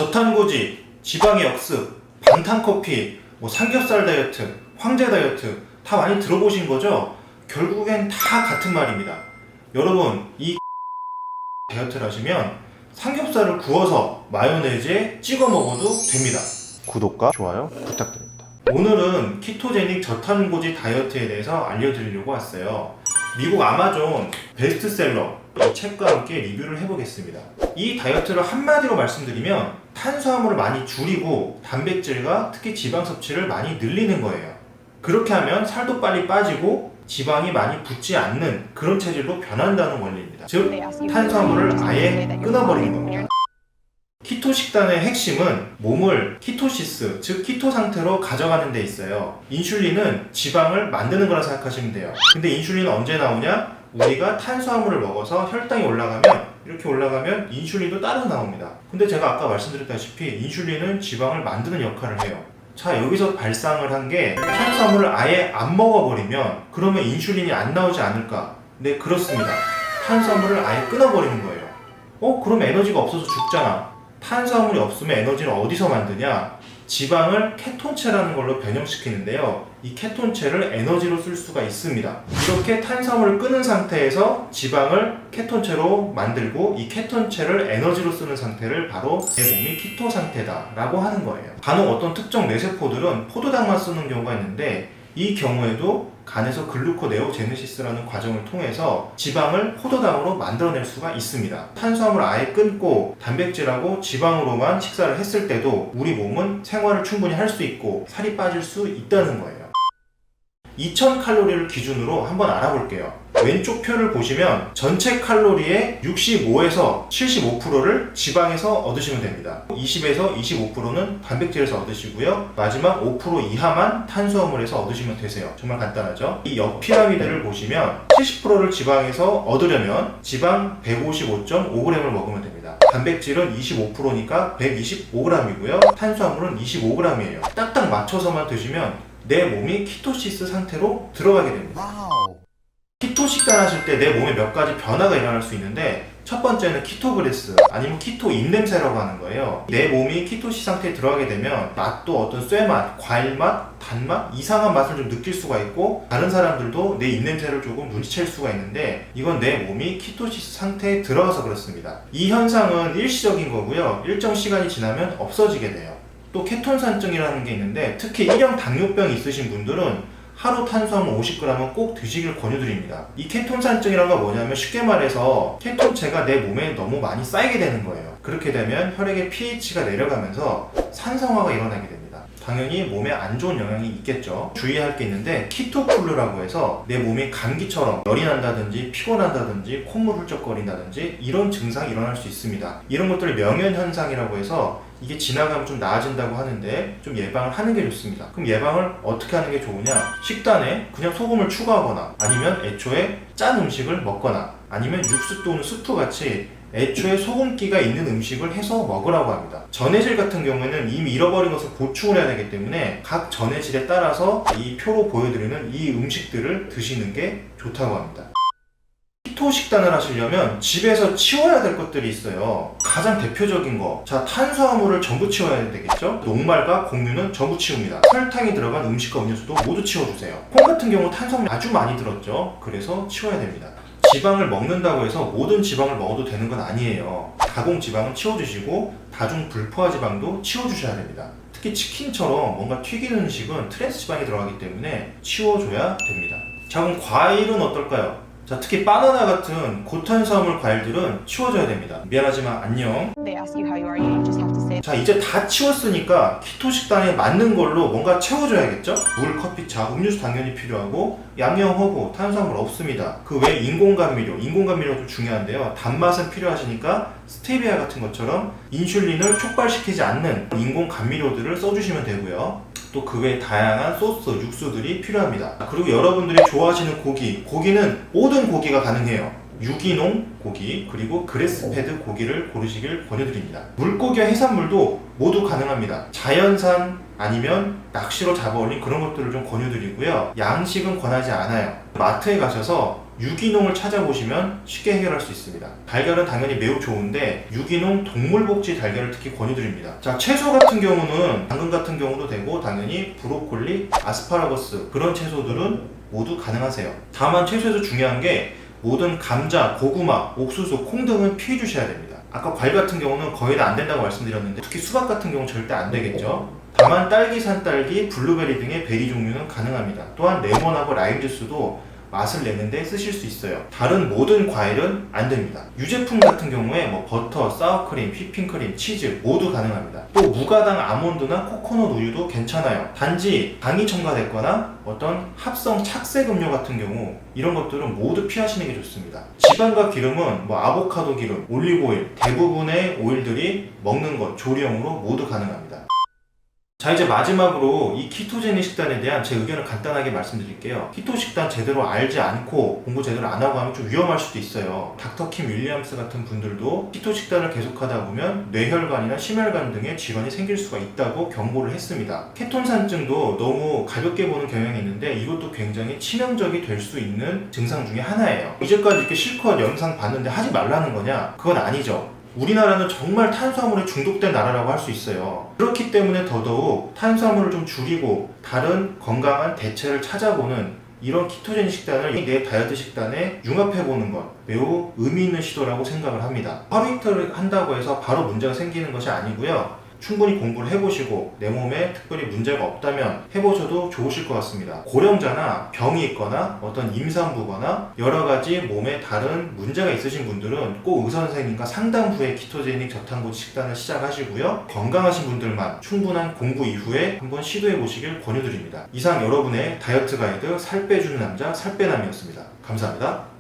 저탄고지, 지방의 역습, 방탄커피, 삼겹살 다이어트, 황제 다이어트 다 많이 들어보신 거죠? 결국엔 다 같은 말입니다. 여러분, 이 다이어트를 하시면 삼겹살을 구워서 마요네즈에 찍어 먹어도 됩니다. 구독과 좋아요 부탁드립니다. 오늘은 키토제닉 저탄고지 다이어트에 대해서 알려드리려고 왔어요. 미국 아마존 베스트셀러 이 책과 함께 리뷰를 해보겠습니다. 이 다이어트를 한마디로 말씀드리면 탄수화물을 많이 줄이고 단백질과 특히 지방 섭취를 많이 늘리는 거예요. 그렇게 하면 살도 빨리 빠지고 지방이 많이 붙지 않는 그런 체질로 변한다는 원리입니다. 즉 탄수화물을 아예 끊어버리는 겁니다. 키토 식단의 핵심은 몸을 키토시스, 즉 키토 상태로 가져가는 데 있어요. 인슐린은 지방을 만드는 거라 생각하시면 돼요. 근데 인슐린은 언제 나오냐? 우리가 탄수화물을 먹어서 혈당이 이렇게 올라가면 인슐린도 따로 나옵니다. 근데 제가 아까 말씀드렸다시피 인슐린은 지방을 만드는 역할을 해요. 자, 여기서 발상을 한 게 탄수화물을 아예 안 먹어버리면 그러면 인슐린이 안 나오지 않을까? 네, 그렇습니다. 탄수화물을 아예 끊어버리는 거예요. 그럼 에너지가 없어서 죽잖아. 탄수화물이 없으면 에너지를 어디서 만드냐? 지방을 케톤체라는 걸로 변형시키는데요. 이 케톤체를 에너지로 쓸 수가 있습니다. 이렇게 탄수화물을 끊은 상태에서 지방을 케톤체로 만들고 이 케톤체를 에너지로 쓰는 상태를 바로 내 몸이 키토 상태다 라고 하는 거예요. 간혹 어떤 특정 뇌세포들은 포도당만 쓰는 경우가 있는데 이 경우에도 간에서 글루코네오제네시스라는 과정을 통해서 지방을 포도당으로 만들어낼 수가 있습니다. 탄수화물을 아예 끊고 단백질하고 지방으로만 식사를 했을 때도 우리 몸은 생활을 충분히 할 수 있고 살이 빠질 수 있다는 거예요. 2000칼로리를 기준으로 한번 알아볼게요. 왼쪽 표를 보시면 전체 칼로리의 65에서 75%를 지방에서 얻으시면 됩니다. 20에서 25%는 단백질에서 얻으시고요. 마지막 5% 이하만 탄수화물에서 얻으시면 되세요. 정말 간단하죠? 이 옆 피라미드를 보시면 70%를 지방에서 얻으려면 지방 155.5g을 먹으면 됩니다. 단백질은 25%니까 125g이고요. 탄수화물은 25g이에요. 딱딱 맞춰서만 드시면 내 몸이 키토시스 상태로 들어가게 됩니다. 키토 식단 하실 때 내 몸에 몇 가지 변화가 일어날 수 있는데 첫 번째는 키토그레스 아니면 키토 입냄새라고 하는 거예요. 내 몸이 키토시 상태에 들어가게 되면 맛도 어떤 쇠맛, 과일맛, 단맛, 이상한 맛을 좀 느낄 수가 있고 다른 사람들도 내 입냄새를 조금 눈치챌 수가 있는데 이건 내 몸이 키토시스 상태에 들어가서 그렇습니다. 이 현상은 일시적인 거고요. 일정 시간이 지나면 없어지게 돼요. 또 케톤산증이라는 게 있는데 특히 1형 당뇨병이 있으신 분들은 하루 탄수화물 50g은 꼭 드시길 권유드립니다. 이 케톤산증이라는 건 뭐냐면 쉽게 말해서 케톤체가 내 몸에 너무 많이 쌓이게 되는 거예요. 그렇게 되면 혈액의 pH가 내려가면서 산성화가 일어나게 됩니다. 당연히 몸에 안 좋은 영향이 있겠죠. 주의할 게 있는데 키토플루라고 해서 내 몸이 감기처럼 열이 난다든지 피곤한다든지 콧물 훌쩍거린다든지 이런 증상이 일어날 수 있습니다. 이런 것들을 명현현상이라고 해서 이게 지나가면 좀 나아진다고 하는데 좀 예방을 하는 게 좋습니다. 그럼 예방을 어떻게 하는 게 좋으냐? 식단에 그냥 소금을 추가하거나 아니면 애초에 짠 음식을 먹거나 아니면 육수 또는 스프 같이 애초에 소금기가 있는 음식을 해서 먹으라고 합니다. 전해질 같은 경우에는 이미 잃어버린 것을 보충을 해야 되기 때문에 각 전해질에 따라서 이 표로 보여드리는 이 음식들을 드시는 게 좋다고 합니다. 키토 식단을 하시려면 집에서 치워야 될 것들이 있어요. 가장 대표적인 거, 자, 탄수화물을 전부 치워야 되겠죠? 녹말과 곡류는 전부 치웁니다. 설탕이 들어간 음식과 음료수도 모두 치워주세요. 콩 같은 경우 탄수화물이 아주 많이 들었죠? 그래서 치워야 됩니다. 지방을 먹는다고 해서 모든 지방을 먹어도 되는 건 아니에요. 가공 지방은 치워주시고 다중 불포화 지방도 치워주셔야 됩니다. 특히 치킨처럼 뭔가 튀긴 음식은 트랜스 지방이 들어가기 때문에 치워줘야 됩니다. 자, 그럼 과일은 어떨까요? 자, 특히 바나나 같은 고탄수화물 과일들은 치워줘야 됩니다. 미안하지만 안녕. 자, 이제 다 치웠으니까 키토 식단에 맞는 걸로 뭔가 채워줘야겠죠? 물, 커피, 차, 음료수 당연히 필요하고 양념, 허브, 탄수화물 없습니다. 그 외에 인공감미료도 중요한데요. 단맛은 필요하시니까 스테비아 같은 것처럼 인슐린을 촉발시키지 않는 인공감미료들을 써주시면 되고요. 또 그 외에 다양한 소스, 육수들이 필요합니다. 그리고 여러분들이 좋아하시는 고기는 모든 고기가 가능해요. 유기농 고기 그리고 그래스페드 고기를 고르시길 권유드립니다. 물고기와 해산물도 모두 가능합니다. 자연산 아니면 낚시로 잡아 올린 그런 것들을 좀 권유드리고요. 양식은 권하지 않아요. 마트에 가셔서 유기농을 찾아보시면 쉽게 해결할 수 있습니다. 달걀은 당연히 매우 좋은데 유기농 동물복지 달걀을 특히 권유드립니다. 자, 채소 같은 경우는 당근 같은 경우도 되고 당연히 브로콜리, 아스파라거스 그런 채소들은 모두 가능하세요. 다만 채소에서 중요한 게 모든 감자, 고구마, 옥수수, 콩 등은 피해 주셔야 됩니다. 아까 과일 같은 경우는 거의 다 안 된다고 말씀드렸는데 특히 수박 같은 경우는 절대 안 되겠죠. 다만 딸기, 산딸기, 블루베리 등의 베리 종류는 가능합니다. 또한 레몬하고 라임 주스도 맛을 내는데 쓰실 수 있어요. 다른 모든 과일은 안 됩니다. 유제품 같은 경우에 버터, 사워크림, 휘핑크림, 치즈 모두 가능합니다. 또 무가당 아몬드나 코코넛 우유도 괜찮아요. 단지 당이 첨가됐거나 어떤 합성 착색 음료 같은 경우 이런 것들은 모두 피하시는 게 좋습니다. 지방과 기름은 아보카도 기름, 올리브오일 대부분의 오일들이 먹는 것, 조리용으로 모두 가능합니다. 자, 이제 마지막으로 이 키토제닉 식단에 대한 제 의견을 간단하게 말씀드릴게요. 키토 식단 제대로 알지 않고 공부 제대로 안 하고 하면 좀 위험할 수도 있어요. 닥터 킴 윌리엄스 같은 분들도 키토 식단을 계속하다 보면 뇌혈관이나 심혈관 등의 질환이 생길 수가 있다고 경고를 했습니다. 케톤산증도 너무 가볍게 보는 경향이 있는데 이것도 굉장히 치명적이 될 수 있는 증상 중에 하나예요. 이제까지 이렇게 실컷 영상 봤는데 하지 말라는 거냐? 그건 아니죠. 우리나라는 정말 탄수화물에 중독된 나라라고 할 수 있어요. 그렇기 때문에 더더욱 탄수화물을 좀 줄이고 다른 건강한 대체를 찾아보는 이런 키토제닉 식단을 내 다이어트 식단에 융합해보는 건 매우 의미 있는 시도라고 생각을 합니다. 하루 이틀 한다고 해서 바로 문제가 생기는 것이 아니고요. 충분히 공부를 해보시고 내 몸에 특별히 문제가 없다면 해보셔도 좋으실 것 같습니다. 고령자나 병이 있거나 어떤 임산부거나 여러가지 몸에 다른 문제가 있으신 분들은 꼭 의사 선생님과 상담 후에 키토제닉 저탄고지 식단을 시작하시고요. 건강하신 분들만 충분한 공부 이후에 한번 시도해 보시길 권유드립니다. 이상 여러분의 다이어트 가이드 살 빼주는 남자 살빼남이었습니다. 감사합니다.